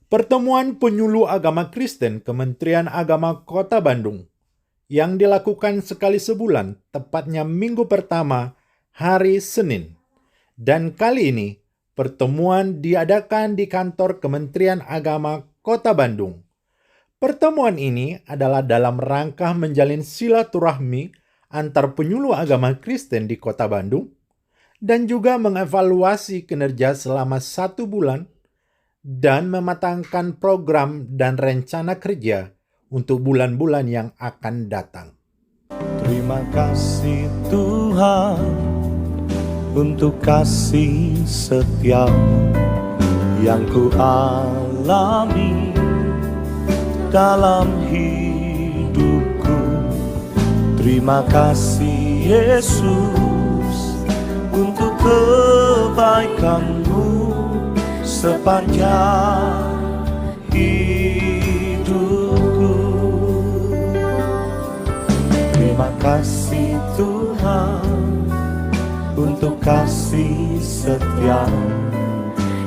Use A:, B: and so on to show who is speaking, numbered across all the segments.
A: Pertemuan penyuluh agama Kristen Kementerian Agama Kota Bandung yang dilakukan sekali sebulan, tepatnya minggu pertama, hari Senin. Dan kali ini, pertemuan diadakan di kantor Kementerian Agama Kota Bandung. Pertemuan ini adalah dalam rangka menjalin silaturahmi antar penyuluh agama Kristen di Kota Bandung dan juga mengevaluasi kinerja selama 1 bulan dan mematangkan program dan rencana kerja untuk bulan-bulan yang akan datang.
B: Terima kasih Tuhan untuk kasih setia yang ku alami dalam hidupku. Terima kasih Yesus untuk kebaikan-Mu sepanjang hidupku. Terima kasih Tuhan untuk kasih setia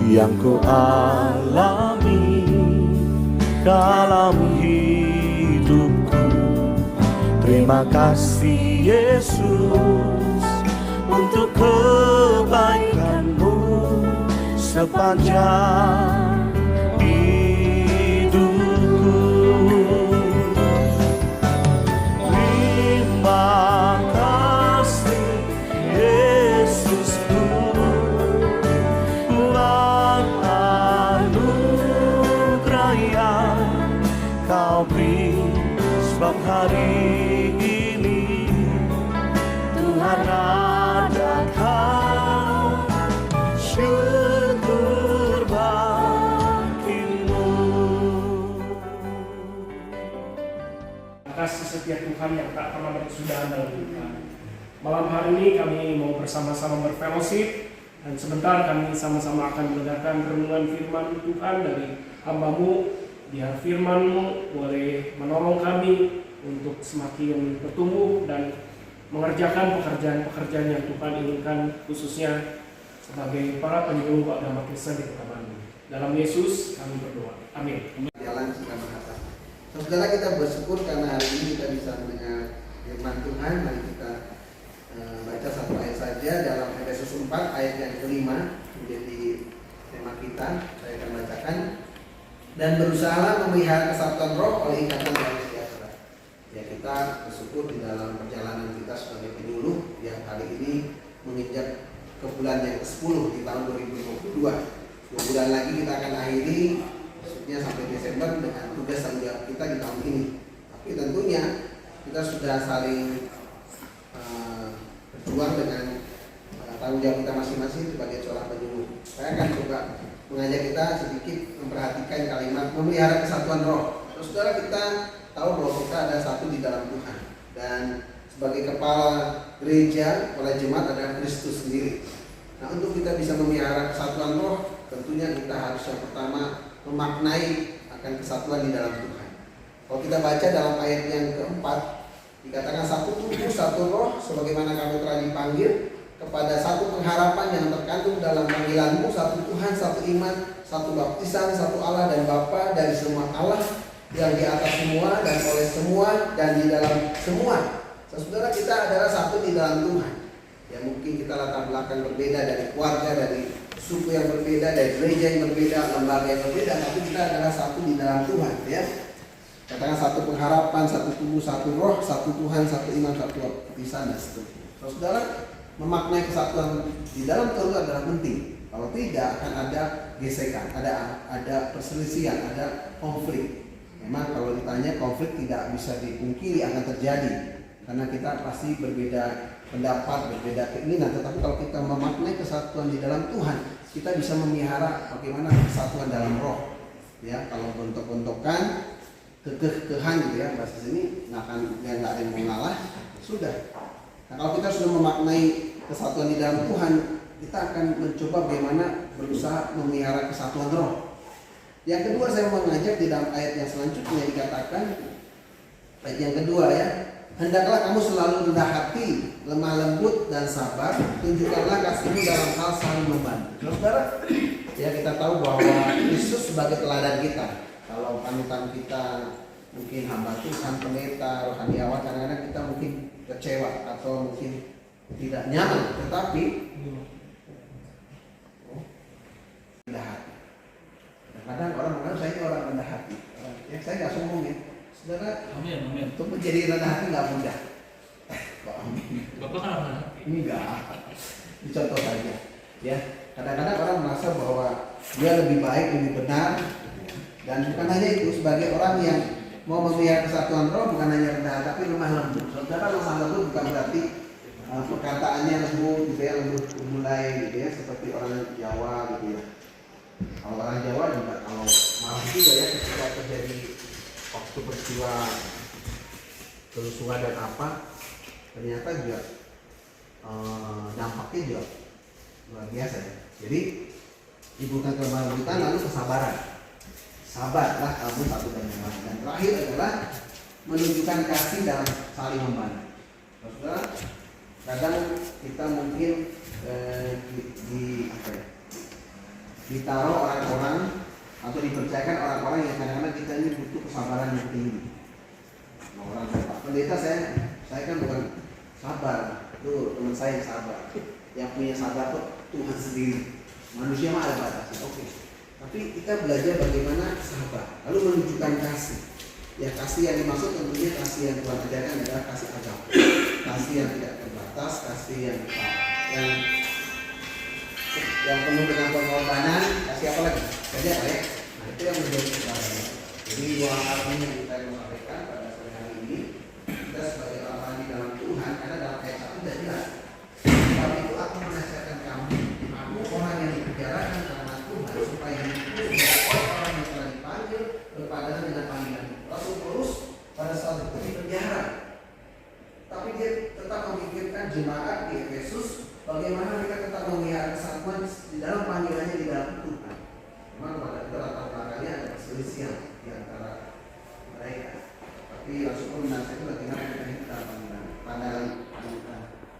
B: yang ku alami dalam hidupku. Terima kasih Yesus untuk kebaikan-Mu sepanjang hidupku. Terima kasih Yesusku, buat anugerah yang Kau beri, sebab hari ini Tuhan adakan syukur bagimu.
C: Kasih setia Tuhan yang tak pernah berkesudahan dalam hidup kami. Malam hari ini kami mau bersama-sama berfellowship dan sebentar kami sama-sama akan mendengarkan renungan firman Tuhan dari hamba-Mu. Biar firman-Mu boleh menolong kami untuk semakin bertumbuh dan mengerjakan pekerjaan-pekerjaan yang Tuhan inginkan, khususnya sebagai para penyuluh agama Kristen di Kota Bandung. Dalam Yesus kami berdoa. Amin.
D: Jalan Soekarno-Hatta. Saudara, kita bersyukur karena hari ini kita bisa mendengar firman Tuhan. Mari kita baca satu ayat saja dalam Efesus 4 ayat yang kelima menjadi tema kita. Saya akan bacakan. Dan berusahalah memelihara kesatuan roh oleh ikatan damai sejahtera. Ya, kita bersyukur di dalam perjalanan kita sebagai penyuluh yang kali ini menginjak ke bulan yang ke-10 di tahun 2022. 2 bulan lagi kita akan akhiri, maksudnya sampai Desember, dengan tugas tanggung jawab kita di tahun ini. Tapi tentunya kita sudah saling berjuang dengan tanggung jawab kita masing-masing sebagai seorang penyuluh. Saya akan coba mengajak kita sedikit memperhatikan kalimat memelihara kesatuan roh. Saudara, kita tahu bahwa kita ada satu di dalam Tuhan, dan sebagai kepala gereja, kepala jemaat adalah Kristus sendiri. Nah, untuk kita bisa memelihara kesatuan roh, tentunya kita harus yang pertama memaknai akan kesatuan di dalam Tuhan. Kalau kita baca dalam ayat yang keempat, dikatakan satu tubuh, satu roh, sebagaimana kamu telah dipanggil kepada satu pengharapan yang terkandung dalam panggilanmu, satu Tuhan, satu iman, satu baptisan, satu Allah dan Bapa dari semua Allah yang di atas semua dan oleh semua dan di dalam semua. Saudara, kita adalah satu di dalam Tuhan. Ya, mungkin kita latar belakang berbeda, dari keluarga, dari suku yang berbeda, dari gereja yang berbeda, lembaga yang berbeda, tapi kita adalah satu di dalam Tuhan. Ya, katakan satu pengharapan, satu tubuh, satu roh, satu Tuhan, satu iman, satu baptisan dan seterusnya. Saudara, memaknai kesatuan di dalam Tuhan adalah penting. Kalau tidak, akan ada gesekan, ada perselisihan, ada konflik. Memang kalau ditanya, konflik tidak bisa dipungkiri akan terjadi, karena kita pasti berbeda pendapat, berbeda keinginan. Tetapi kalau kita memaknai kesatuan di dalam Tuhan, kita bisa memelihara bagaimana kesatuan dalam roh. Ya, kalau bentuk-bentukan, kekehan gitu ya, bahasa sini nggak ada yang mau ngalah, sudah. Nah, kalau kita sudah memaknai kesatuan di dalam Tuhan, kita akan mencoba bagaimana berusaha memelihara kesatuan roh. Yang kedua, saya mau mengajak di dalam ayat yang selanjutnya dikatakan, ayat yang kedua ya, hendaklah kamu selalu rendah hati, lemah lembut dan sabar, tunjukkanlah kasihmu dalam hal saling membantu. Saudara, Ya, kita tahu bahwa Yesus sebagai teladan kita. Kalau panutan kita mungkin hamba Tuhan, pendeta, rohaniawan, kadang-kadang kita mungkin kecewa atau mungkin tidak nyaman, tetapi rendah hati. Kadang-kadang orang menganggap saya ini orang rendah hati. Ya, saya nggak sombong ya, saudara.
E: Amin.
D: Untuk menjadi rendah hati nggak mudah.
E: Bapak kan rendah hati.
D: Enggak. Dicontoh saja. Ya, kadang-kadang orang merasa bahwa dia lebih baik, lebih benar. Dan bukan hanya itu, sebagai orang yang mau memelihara kesatuan roh, bukan hanya rendah tapi lemah lembut. Saudara, lemah lembut bukan berarti perkataannya lembut gitu ya, lembut mulai gitu ya, seperti orang Jawa gitu ya. Kalau orang Jawa juga kalau malah juga ya, ketika terjadi waktu peristiwa kerusuhan dan apa, ternyata juga dampaknya juga luar biasa ya. Jadi ibukan kelemah lembutan, lalu kesabaran. Sabarlah kamu satu dan yang lain. Dan terakhir adalah menunjukkan kasih dalam saling membantu. Saudara, kadang kita mungkin ditaruh orang-orang atau dipercayakan orang-orang yang kadang-kadang kita ini butuh kesabaran yang tinggi. Orang Pak pendeta, saya kan bukan sabar. Tuh teman saya yang sabar. Yang punya sabar tuh Tuhan sendiri. Manusia mah ada batasnya. Oke. Tapi kita belajar bagaimana sabar, lalu menunjukkan kasih. Ya, kasih yang dimaksud tentunya kasih yang Tuhan ajarkan adalah kasih agape, kasih yang tidak terbatas, kasih yang penuh dengan pengorbanan, kasih apa lagi? Saja Pak ya. Nah, itu yang menjadi kebenaran. Jadi dua hal ini yang kita mau sampaikan pada sore hari ini. Kita sebagai orang di dalam Tuhan, karena dalam ayat 1 tidak jelas. Sebab itu aku menasihatkan kamu, aku orang yang dipenjarakan karena Tuhan, supaya hidup orang yang telah dipanggil berpadanan dengan panggilan. Rasul Paulus pada saat itu di penjara, tapi dia tetap memikirkan jemaat di Efesus, bagaimana mereka tetap memelihara kesatuan di dalam panggilannya di dalam Tuhan. Memang pada itu latar belakangnya ada perselisihan di antara mereka, tapi Rasul Paulus menasihatkan bagaimana kita hidup dalam panggilan,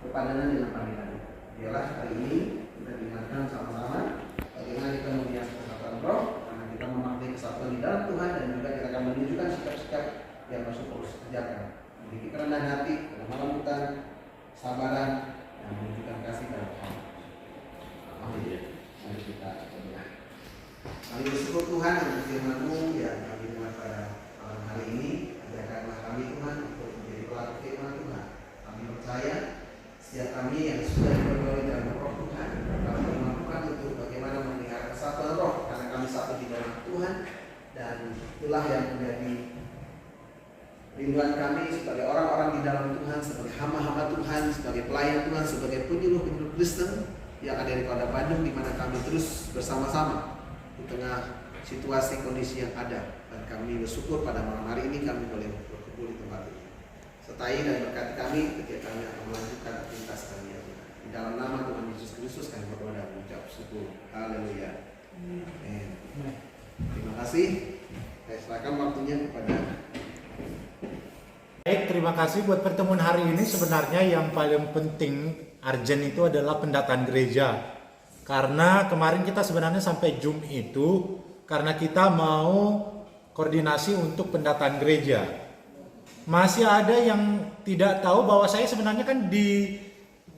D: berpadanan dengan panggilan. Biarlah hari ini kita diingatkan sama-sama bagaimana kita memiliki kesatuan roh, karena kita memaknai kesatuan di dalam Tuhan, dan juga kita akan menunjukkan sikap-sikap yang Rasul Paulus kerjakan, memiliki kerendahan hati, kelemah lembutan, sabaran, dan menunjukkan kasih dalam Allah. Amin. Mari kita berdoa. Kami bersyukur Tuhan untuk firman-Mu yang kami dengar pada malam hari ini. Ajarkanlah kami Tuhan untuk menjadi pelaku firman Tuhan. Kami percaya setiap kami yang sudah diperoleh dalam roh Tuhan, kami dimampukan untuk bagaimana memelihara kesatuan roh, karena kami satu di dalam Tuhan, dan itulah yang menjadi rinduan kami sebagai orang-orang di dalam Tuhan, sebagai hamba-hamba Tuhan, sebagai pelayan Tuhan, sebagai penyuluh-penyuluh Kristen yang ada di Kota Bandung, di mana kami terus bersama-sama di tengah situasi kondisi yang ada, dan kami bersyukur pada malam hari ini kami boleh berkumpul di tempat ini. Sertai dan berkati kami ketika kami akan melanjutkan aktivitas kami ya Tuhan. Di dalam nama Tuhan Yesus Kristus kami berdoa dan mengucap syukur. Haleluya. Amin. Terima kasih. Saya serahkan waktunya kepada.
A: Baik, terima kasih buat pertemuan hari ini. Sebenarnya yang paling penting urgent itu adalah pendataan gereja. Karena kemarin kita sebenarnya sampai Zoom itu karena kita mau koordinasi untuk pendataan gereja. Masih ada yang tidak tahu bahwa saya sebenarnya kan di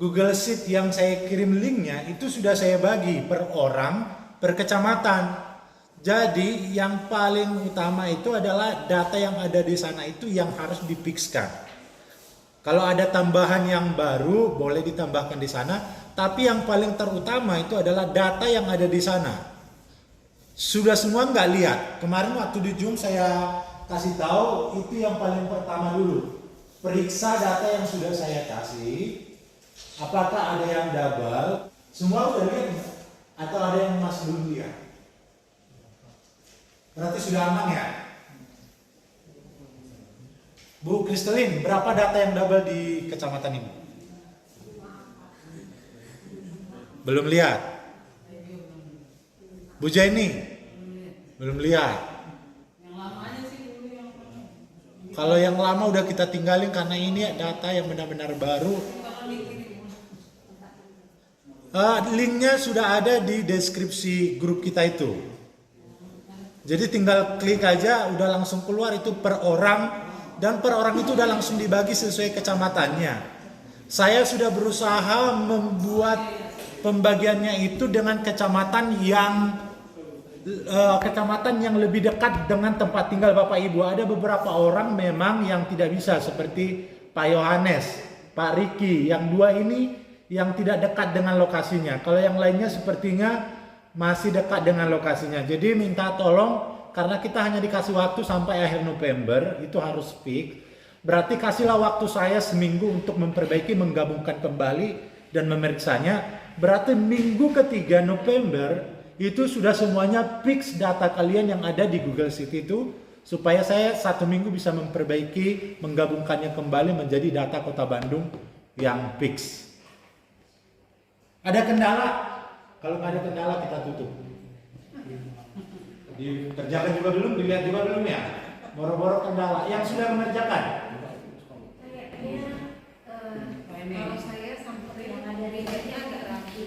A: Google Sheet yang saya kirim linknya itu sudah saya bagi per orang, per kecamatan. Jadi yang paling utama itu adalah data yang ada di sana itu yang harus difixkan. Kalau ada tambahan yang baru boleh ditambahkan di sana, tapi yang paling terutama itu adalah data yang ada di sana. Sudah semua nggak lihat? Kemarin waktu di Zoom saya kasih tahu itu yang paling pertama dulu. Periksa data yang sudah saya kasih. Apakah ada yang double? Semua udah lihat atau ada yang masih belum lihat? Berarti sudah aman ya? Bu Kristelin, berapa data yang double di kecamatan ini? Belum lihat? Bu Jenny? Belum lihat? Kalau yang lama udah kita tinggalin karena ini data yang benar-benar baru. Linknya sudah ada di deskripsi grup kita itu. Jadi tinggal klik aja, udah langsung keluar itu per orang, dan per orang itu udah langsung dibagi sesuai kecamatannya. Saya sudah berusaha membuat pembagiannya itu dengan kecamatan yang lebih dekat dengan tempat tinggal Bapak Ibu. Ada beberapa orang memang yang tidak bisa, seperti Pak Yohanes, Pak Riki, yang dua ini yang tidak dekat dengan lokasinya. Kalau yang lainnya sepertinya masih dekat dengan lokasinya. Jadi minta tolong, karena kita hanya dikasih waktu sampai akhir November, itu harus fix. Berarti kasihlah waktu saya seminggu untuk memperbaiki, menggabungkan kembali dan memeriksanya. Berarti minggu ketiga November itu sudah semuanya fix data kalian yang ada di Google Sheet itu, supaya saya 1 minggu bisa memperbaiki, menggabungkannya kembali menjadi data Kota Bandung yang fix. Ada kendala? Kalau nggak ada kendala kita tutup. Dikerjakan juga belum, dilihat juga belum ya? Boro-boro kendala. Yang sudah mengerjakan?
F: Kalau saya sampai yang ada risetnya agak ragu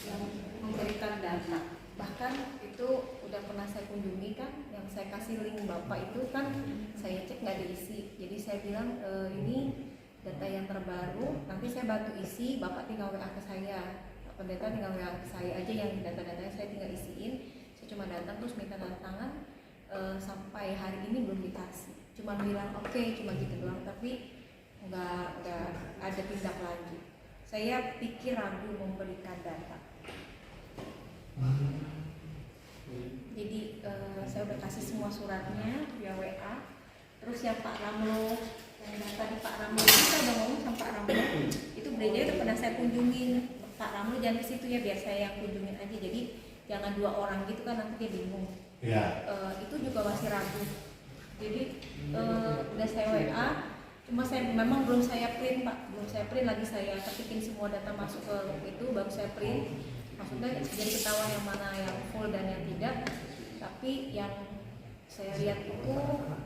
F: yang memberikan data. Bahkan itu udah pernah saya kunjungi kan, yang saya kasih link Bapak itu kan saya cek nggak diisi. Jadi saya bilang ini data yang terbaru, nanti saya bantu isi, Bapak tinggal WA ke saya. Pendeta tinggal WA ke saya aja, yang data-datanya saya tinggal isiin. Saya cuma datang terus minta tanda tangan, sampai hari ini belum dikasih. Cuma bilang oke, cuma gitu doang, tapi nggak ada tindak lanjut. Saya pikir ragu memberikan data. Jadi saya udah kasih semua suratnya via WA. Terus yang Pak Ramlo, yang tadi Pak Ramlo, kita udah ngomong sama Pak Ramlo, itu gereja udah pernah saya kunjungin. Pak Ramlo jangan ke situ ya, biar saya yang kunjungin aja. Jadi jangan 2 orang gitu kan, nanti dia bingung.
A: Ya.
F: Itu juga masih ragu. Jadi udah saya WA, cuma saya memang belum saya print Pak, belum saya print lagi, saya ketikin semua data masuk ke loop itu baru saya print. Maksudnya jadi ketahuan yang mana yang full dan yang tidak. Tapi yang saya lihat itu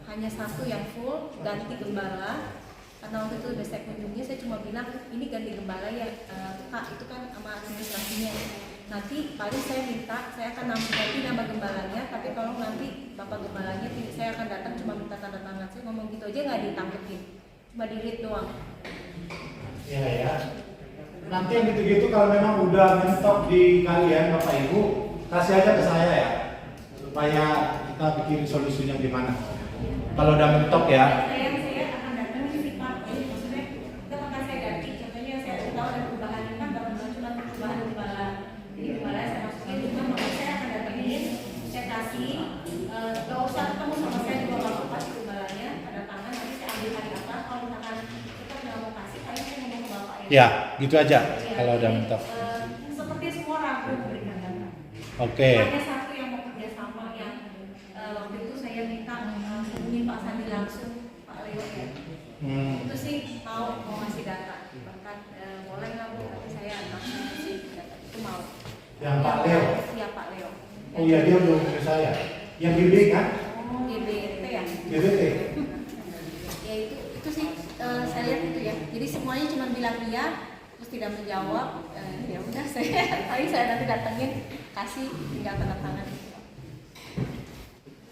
F: hanya 1 yang full, ganti gembala. Karena waktu itu udah saya kunjungi, saya cuma bilang ini ganti gembala ya Kak, itu kan sama administrasinya. Nanti paling saya minta, saya akan ganti nama gembalanya, tapi tolong nanti Bapak gembalanya saya akan datang cuma minta tanda tangan. Saya ngomong gitu aja nggak ditangkepin, cuma di-read doang.
A: Iya ya. Nanti yang gitu-gitu kalau memang udah mentok di kalian Bapak Ibu, kasih aja ke saya ya, supaya kita bikin solusinya gimana. Kalau udah mentok ya.
F: Saya akan datang sih Pak. Maksudnya kita akan saya ganti. Contohnya saya tahu ada perubahan kan, bukan cuma perubahan gembala. Jadi gembala saya masukin, cuma maka saya akan datangin, saya kasih. Gak usah ketemu sama saya juga kalau pas gembalanya ada tangan, nanti saya ambil hari apa. Kalau misalkan kita nggak mau kasih, paling saya ngomong ke Bapak ya.
A: Ya, gitu aja
F: Ya,
A: kalau udah mentok.
F: Seperti semua ragu memberikan data.
A: Oke.
F: Ada 1 yang mau kerja sama yang waktu itu saya minta hubungin Pak Sandi langsung, Pak Leo ya. Itu sih mau ngasih data. Bahkan boleh nggak Bu? Tapi saya langsung kasih data itu mau.
A: Yang Pak Leo.
F: Iya Pak Leo.
A: Oh iya, dia udah hubungi saya. Yang GB kan?
F: GBT ya.
A: GBT.
F: Ya itu sih saya lihat itu ya. Jadi semuanya cuma bilang iya, terus tidak menjawab. Ya udah saya nanti datengin, kasih tinggal tanda tangan.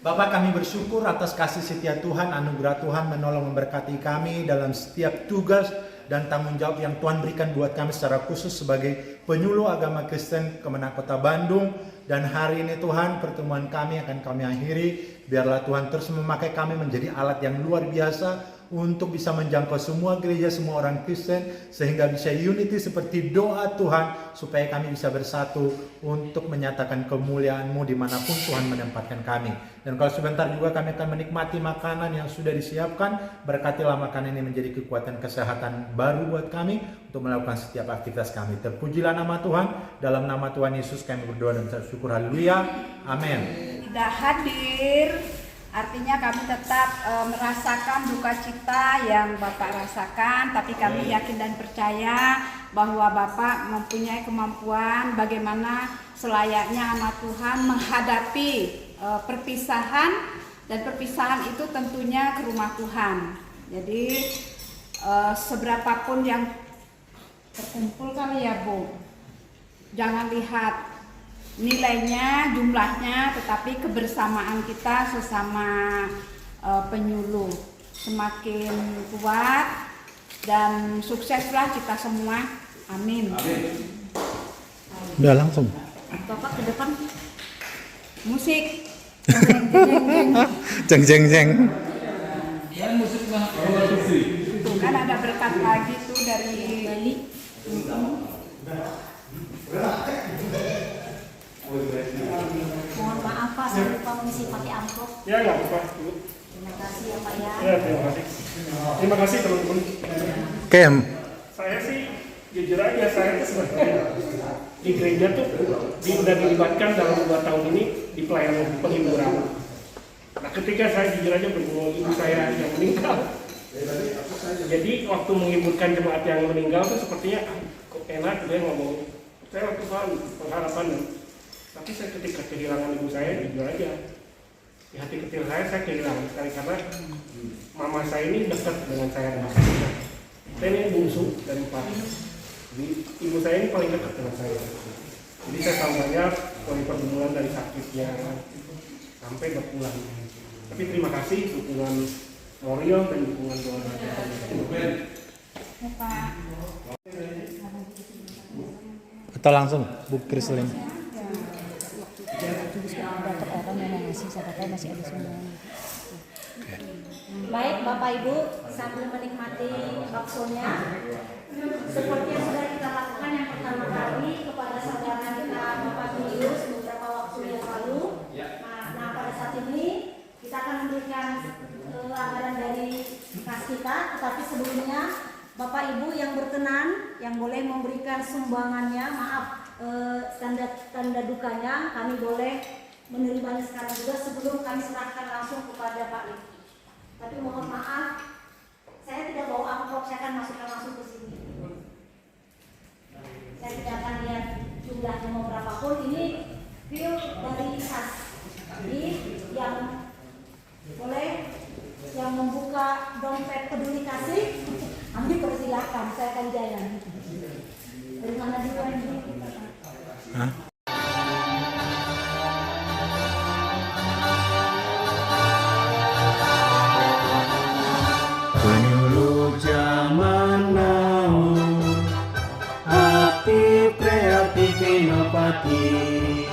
A: Bapak, kami bersyukur atas kasih setia Tuhan, anugerah Tuhan menolong memberkati kami dalam setiap tugas dan tanggung jawab yang Tuhan berikan buat kami secara khusus sebagai penyuluh agama Kristen Kemenak Kota Bandung. Dan hari ini Tuhan, pertemuan kami akan kami akhiri. Biarlah Tuhan terus memakai kami menjadi alat yang luar biasa untuk bisa menjangkau semua gereja, semua orang Kristen, sehingga bisa unity seperti doa Tuhan, supaya kami bisa bersatu untuk menyatakan kemuliaan-Mu dimanapun Tuhan menempatkan kami. Dan kalau sebentar juga kami akan menikmati makanan yang sudah disiapkan, berkatilah makanan ini menjadi kekuatan kesehatan baru buat kami untuk melakukan setiap aktivitas kami. Terpujilah nama Tuhan, dalam nama Tuhan Yesus kami berdoa dan bersyukur. Haleluya, amin.
G: Tidak hadir artinya kami tetap merasakan duka cita yang Bapak rasakan, tapi kami yakin dan percaya bahwa Bapak mempunyai kemampuan bagaimana selayaknya anak Tuhan menghadapi perpisahan, dan perpisahan itu tentunya ke rumah Tuhan. Jadi seberapapun yang terkumpul kali ya Bu, jangan lihat nilainya, jumlahnya, tetapi kebersamaan kita sesama penyuluh semakin kuat dan sukseslah kita semua. Amin.
A: Udah langsung.
F: Bapak ke depan.
G: Musik.
A: Jeng jeng jeng.
E: Dan musik mah.
G: Tuh kan ada berkat lagi tuh dari
F: Bali.
H: Mohon maaf Pak, saya lupa mengisi pakai amplop.
C: Ya nggak apa-apa. Bu.
H: Terima kasih ya Pak ya.
C: Ya terima kasih. Terima kasih teman-teman.
A: Kem.
C: Saya sih jujur aja, saya tuh sebenarnya di gereja tuh udah dilibatkan dalam 2 tahun ini di pelayanan penghiburan. Nah ketika saya jujur aja bertemu ibu saya yang meninggal, jadi waktu menghiburkan jemaat yang meninggal tuh sepertinya kok enak dia ngomong. Saya waktu pengharapan, tapi saya ketika kehilangan ibu saya jujur aja di hati kecil saya kehilangan sekali karena mama saya ini dekat dengan saya. Saya ini bungsu dari 4. Jadi ibu saya ini paling dekat dengan saya. Jadi saya tahu banyak dari pergumulan dari sakitnya sampai berpulang. Tapi terima kasih dukungan moral dan dukungan doa.
G: Pak.
A: Atau langsung Bu Krislin.
H: Baik Bapak Ibu, sambil menikmati baksonya, seperti yang sudah kita lakukan yang pertama kali kepada saudara kita Bapak Julius beberapa waktu yang lalu. Nah pada saat ini kita akan memberikan anggaran dari kas kita, tetapi sebelumnya Bapak Ibu yang berkenan yang boleh memberikan sumbangannya, maaf tanda dukanya, kami boleh menerimanya sekarang juga sebelum kami serahkan langsung kepada Pak Lik. Tapi mohon maaf, saya tidak bawa amplop, saya akan masukkan langsung ke sini. Saya tidak akan lihat jumlahnya mau berapa pun. Ini bill dari kas. Jadi yang boleh yang membuka dompet peduli kasih, kami persilakan, saya akan jalan. Dari mana dulu ini?
A: Hah?
B: Penyuluh zaman now, aktif, kreatif, inovatif,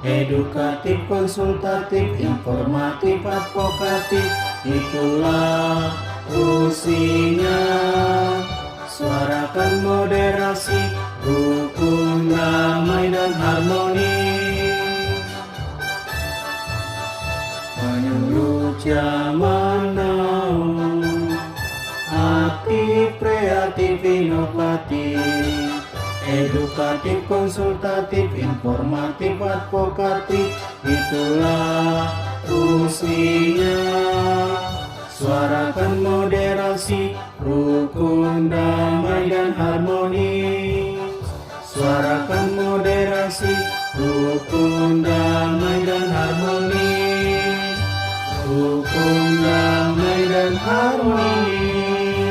B: edukatif, konsultatif, informatif, advokatif, itulah fungsinya. Suarakan moderasi, rukun, damai dan harmoni. Penyuluh zaman now, aktif, kreatif, inovatif, edukatif, konsultatif, informatif, advokatif, itulah fungsinya. Suarakan moderasi, rukun, damai dan harmoni. Suarakan moderasi, rukun, damai dan harmoni. Rukun, damai dan harmoni.